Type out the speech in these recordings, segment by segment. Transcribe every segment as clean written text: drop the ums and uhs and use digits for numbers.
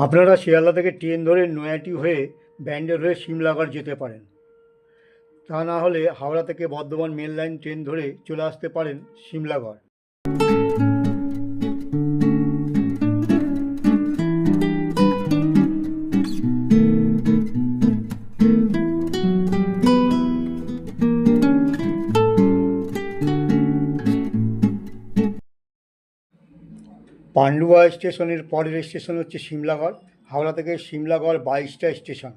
আপনারা শিয়ালদা থেকে ট্রেন ধরে নৈহাটি হয়ে ব্যান্ডেল হয়ে সিমলাগড় যেতে পারেন। তা না হলে হাওড়া থেকে বর্ধমান মেন লাইন ট্রেন ধরে চলে আসতে পারেন সিমলাগড়। পান্ডুয়া স্টেশনের পরের স্টেশন হচ্ছে সিমলাগড়। হাওড়া থেকে সিমলাগড় 22টা স্টেশন,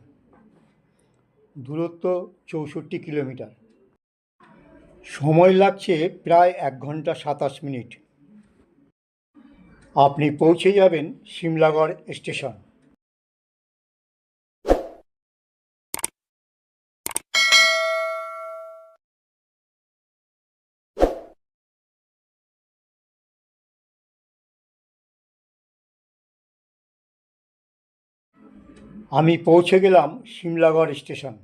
দূরত্ব 64 কিলোমিটার। সময় লাগছে প্রায় 1 ঘন্টা 27 মিনিট। আপনি পৌঁছে যাবেন সিমলাগড় স্টেশন। আমি পৌঁছে গেলাম সিমলাগড় স্টেশন।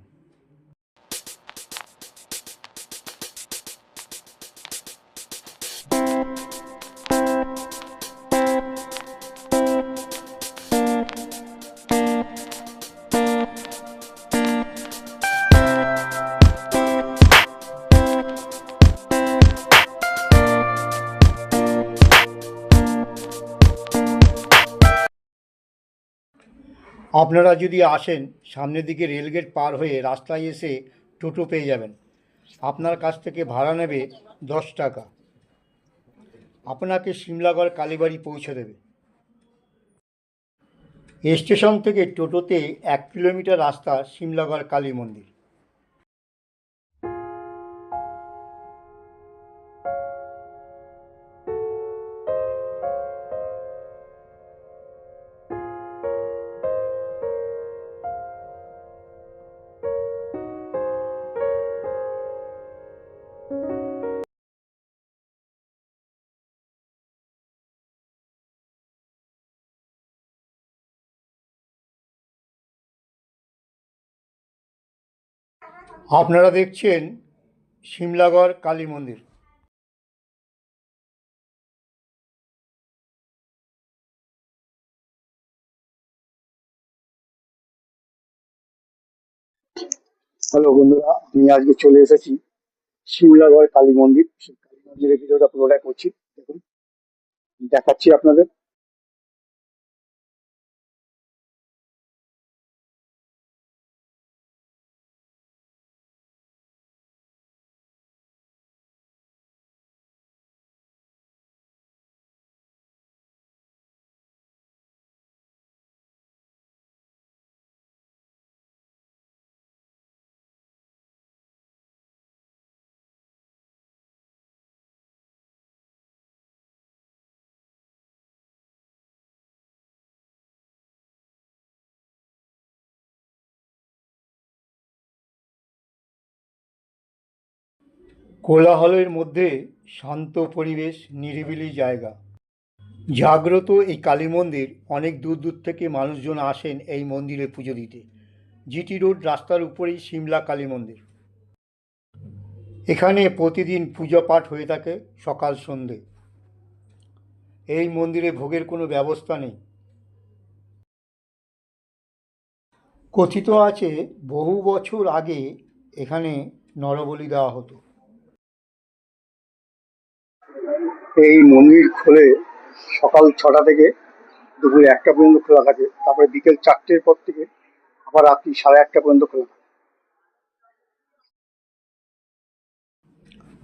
আপনারা যদি আসেন, সামনের দিকে রেলগেট পার হয়ে রাস্তায় এসে টোটো পেয়ে যাবেন। আপনার কাছ থেকে ভাড়া নেবে 10 টাকা। আপনাকে সিমলাগড় কালীবাড়ি পৌঁছে দেবে। স্টেশন থেকে টোটোতে 1 কিলোমিটার রাস্তা সিমলাগড় কালী মন্দির। আপনারা দেখছেন সিমলাগড় কালী মন্দির। হ্যালো বন্ধুরা, আমি আজকে চলে এসেছি সিমলাগড় কালী মন্দির। সেই কালী মন্দিরের ভিডিওটা পুরোটাই করছি, দেখুন, দেখাচ্ছি আপনাদের। কোলাহলের মধ্যে শান্ত পরিবেশ, নিরিবিলি জায়গা। জাগ্রত এই কালী মন্দির, অনেক দূর দূর থেকে মানুষজন আসেন এই মন্দিরে পুজো দিতে। জিটি রোড রাস্তার উপরেই সিমলা কালী মন্দির। এখানে প্রতিদিন পূজা পাঠ হয়ে থাকে সকাল সন্ধে। এই মন্দিরে ভোগের কোনো ব্যবস্থা নেই। কথিত আছে বহু বছর আগে এখানে নরবলি দেওয়া হতো। এই মন্দির খোলে সকাল 6টা থেকে দুপুর 1টা পর্যন্ত খোলা থাকে, তারপরে বিকেল 4টের পর থেকে আবার রাত্রি 8:30 পর্যন্ত খোলা থাকে।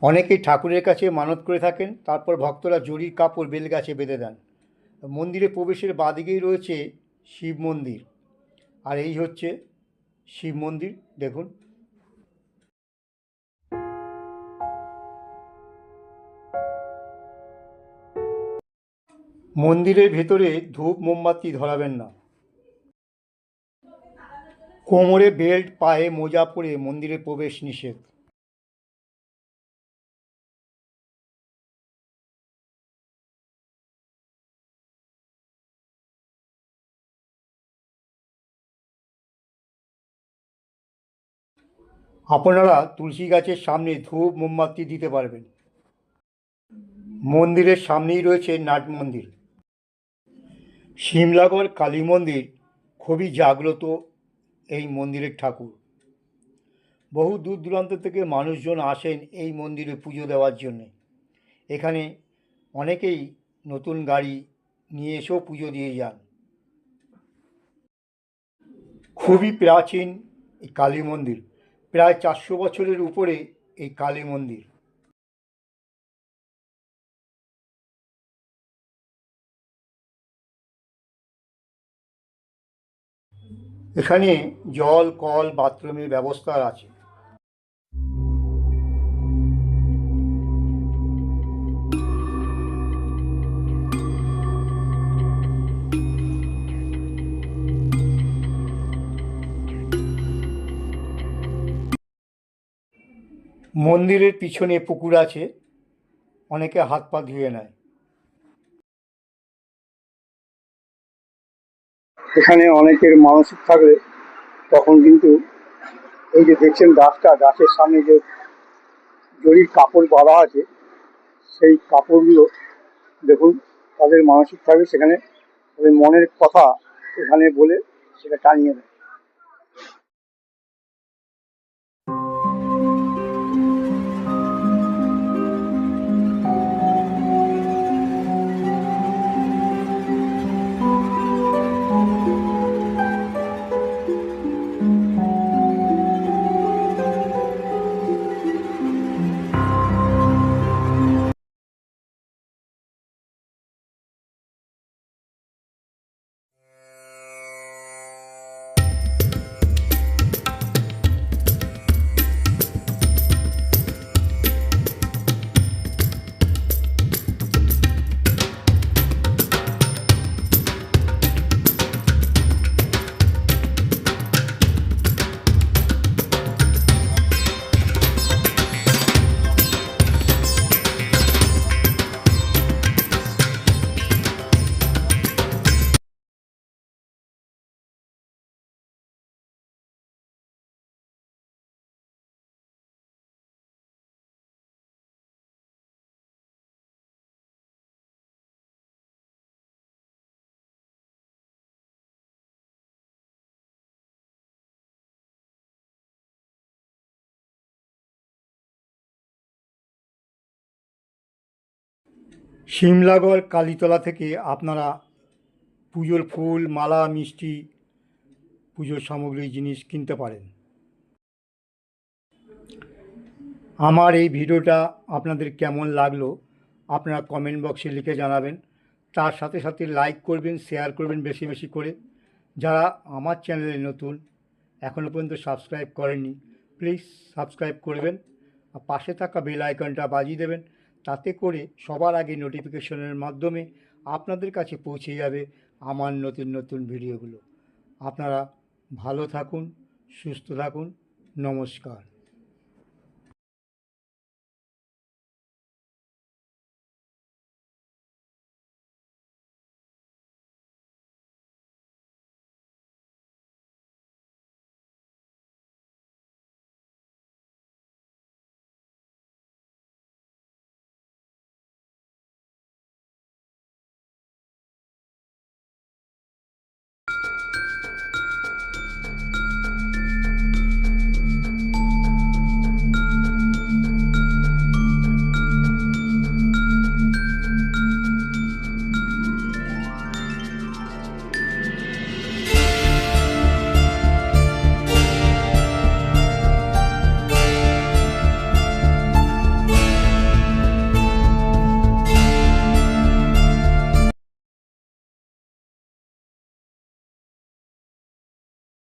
অনেকেই ঠাকুরের কাছে মানত করে থাকেন, তারপর ভক্তরা জরির কাপড় বেলগাছে বেঁধে দেন। মন্দিরে প্রবেশের বাঁদিকেই রয়েছে শিব মন্দির, আর এই হচ্ছে শিব মন্দির, দেখুন। মন্দিরের ভেতরে ধূপ মোমবাতি ধরাবেন না। কোমরে বেল্ট, পায়ে মোজা পরে মন্দিরে প্রবেশ নিষেধ। আপনারা তুলসী গাছের সামনে ধূপ মোমবাতি দিতে পারবেন। মন্দিরের সামনেই রয়েছে নাট মন্দির। শিমলাগড় কালী মন্দির খুবই জাগ্রত এই মন্দিরের ঠাকুর। বহু দূর দূরান্ত থেকে মানুষজন আসেন এই মন্দিরে পুজো দেওয়ার জন্যে। এখানে অনেকেই নতুন গাড়ি নিয়ে এসেও পুজো দিয়ে যান। খুবই প্রাচীন এই কালী মন্দির, প্রায় 400 বছরের উপরে এই কালী মন্দির। এখানে জল, কল, বাথরুমের ব্যবস্থা আছে। মন্দিরের পিছনে পুকুর আছে, অনেকে হাত পা ধুয়ে নেয়। এখানে অনেকের মানসিক থাকলে তখন কিন্তু এই যে দেখছেন গাছের সামনে যে জরির কাপড় বাঁধা আছে, সেই কাপড়গুলো দেখুন, তাদের মানসিক থাকলে সেখানে তাদের মনের কথা এখানে বলে সেটা টানিয়ে দেয়। শিমলাগড় কালীতলা থেকে আপনারা পুজোর ফুল, মালা, মিষ্টি, পুজোর সামগ্রী জিনিস কিনতে পারেন। আমার এই ভিডিওটা আপনাদের কেমন লাগলো আপনারা কমেন্ট বক্সে লিখে জানাবেন। তার সাথে সাথে লাইক করবেন, শেয়ার করবেন বেশি বেশি করে। যারা আমার চ্যানেলে নতুন, এখনও পর্যন্ত সাবস্ক্রাইব করেননি, প্লিজ সাবস্ক্রাইব করবেন আর পাশে থাকা বেল আইকনটা বাজিয়ে দেবেন। তাতে করে সবার আগে নোটিফিকেশনের মাধ্যমে আপনাদের কাছে পৌঁছে যাবে আমার নতুন নতুন ভিডিওগুলো। আপনারা ভালো থাকুন, সুস্থ থাকুন, নমস্কার।